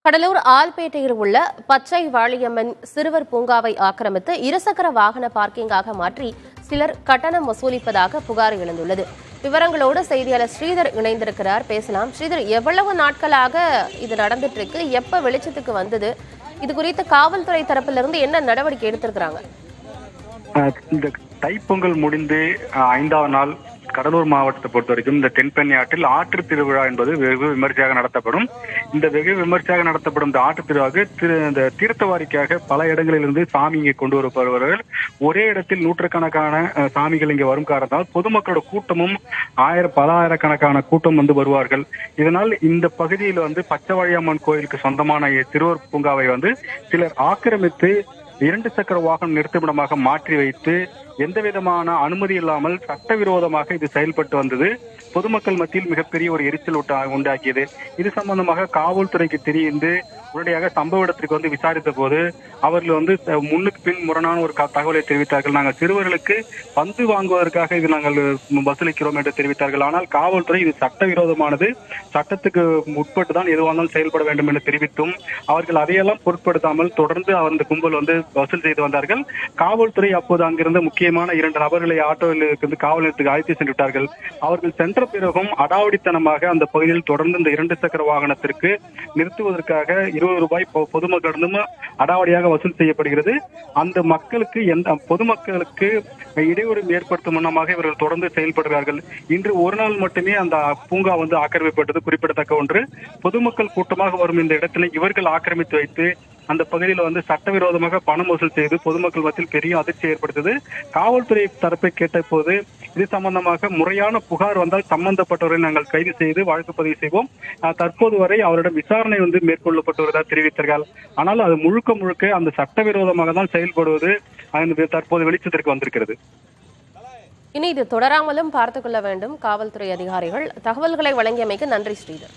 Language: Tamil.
கடலூர் ஆல்பேட்டையில் உள்ள பச்சை வாழியம்மன் சிறுவர் பூங்காவை ஆக்கிரமித்து இருசக்கர வாகன பார்க்கிங்காக மாற்றி சிலர் கட்டணம் வசூலிப்பதாக புகார் எழுந்துள்ளது. விவரங்களோடு செய்தியாளர் ஸ்ரீதர் இணைந்திருக்கிறார். பேசலாம். ஸ்ரீதர், எவ்வளவு நாட்களாக இது நடந்துட்டு இருக்கு? எப்ப வெளிச்சத்துக்கு வந்தது? இது குறித்து காவல்துறை தரப்பிலிருந்து என்ன நடவடிக்கை எடுத்திருக்கிறாங்க? இந்த தைப்பொங்கல் முடிந்து 5வது நாள் கடலூர் மாவட்டத்தை பொறுத்த வரைக்கும் இந்த தென்பெண்ணை ஆற்றில் ஆற்று திருவிழா என்பது வெகு விமர்சையாக நடத்தப்படும். இந்த வெகு விமர்சையாக நடத்தப்படும் இந்த ஆற்று திருவிழாவுக்கு இந்த தீர்த்தவாரிக்காக பல இடங்களிலிருந்து சாமி இங்கே கொண்டு வரப்படுவார்கள். ஒரே இடத்தில் நூற்றுக்கணக்கான சாமிகள் இங்கே வரும் காரணத்தால் பொதுமக்களோட கூட்டமும் பல ஆயிரக்கணக்கான கூட்டம் வந்து வருவார்கள். இதனால் இந்த பகுதியில் பச்சைவாழியம்மன் கோயிலுக்கு சொந்தமான சிறுவர் பூங்காவை சிலர் ஆக்கிரமித்து 2 சக்கர வாகனம் நிறுத்துமிடமாக மாற்றி வைத்து எந்த விதமான அனுமதி இல்லாமல் சட்டவிரோதமாக இது செயல்பட்டு வந்தது. பொதுமக்கள் மத்தியில் மிகப்பெரிய ஒரு எரிச்சல் உண்டாக்கியது. இது சம்பந்தமாக காவல்துறைக்கு தெரிந்து உடனடியாக சம்பவ இடத்திற்கு விசாரித்த போது அவர்கள் முன்னுக்கு பின் முரணான ஒரு தகவலை தெரிவித்தார்கள். நாங்கள் சிறுவர்களுக்கு பந்து வாங்குவதற்காக இது நாங்கள் வசூலிக்கிறோம் என்று தெரிவித்தார்கள். ஆனால் காவல்துறை இது சட்டவிரோதமானது, சட்டத்துக்கு உட்பட்டு தான் எதுவானாலும் செயல்பட வேண்டும் என்று தெரிவித்தும் அவர்கள் அதையெல்லாம் பொருட்படுத்தாமல் தொடர்ந்து அந்த கும்பல் வசூல் செய்து வந்தார்கள். காவல்துறை அப்போது அங்கிருந்த முக்கியமான 2 நபர்களை ஆட்டோவில் காவல் நிலையத்துக்கு அழைத்து சென்று விட்டார்கள். அவர்கள் சென்ற பிறகும் அடாவடித்தனமாக அந்த பகுதியில் தொடர்ந்து இந்த 2 சக்கர வாகனத்திற்கு நிறுத்துவதற்காக 20 ரூபாய் பொதுமக்களிடம் அடாவடியாக வசூல் செய்யப்படுகிறது. அந்த பொதுமக்களுக்கு இடையூறு ஏற்படுத்தும் வண்ணமாக இவர்கள் தொடர்ந்து செயல்படுகிறார்கள். இன்று ஒரு நாள் மட்டுமே அந்த பூங்கா ஆக்கிரமிக்கப்பட்டது குறிப்பிடத்தக்க ஒன்று. பொதுமக்கள் கூட்டமாக வரும் இந்த இடத்தினை இவர்கள் ஆக்கிரமித்து வைத்து அந்த பகுதியில் சட்டவிரோதமாக பணம் வசூல் செய்து பொதுமக்கள் மத்தியில் பெரிய அதிர்ச்சி ஏற்படுத்தது. காவல்துறை தரப்பை கேட்ட போது இது சம்பந்தமாக முறையான புகார் வந்தால் சம்பந்தப்பட்டவரை நாங்கள் கைது செய்து வழக்கு பதிவு செய்வோம். தற்போது வரை அவரிடம் விசாரணை மேற்கொள்ளப்பட்டு வருவதாக தெரிவித்தார்கள். ஆனால் அது முழுக்க அந்த சட்டவிரோதமாக தான் செயல்படுவது தற்போது வெளிச்சத்திற்கு வந்திருக்கிறது. இனி இது தொடராமலும் பார்த்துக் கொள்ள வேண்டும் காவல்துறை அதிகாரிகள். தகவல்களை வழங்கியமைக்கு நன்றி ஸ்ரீதர்.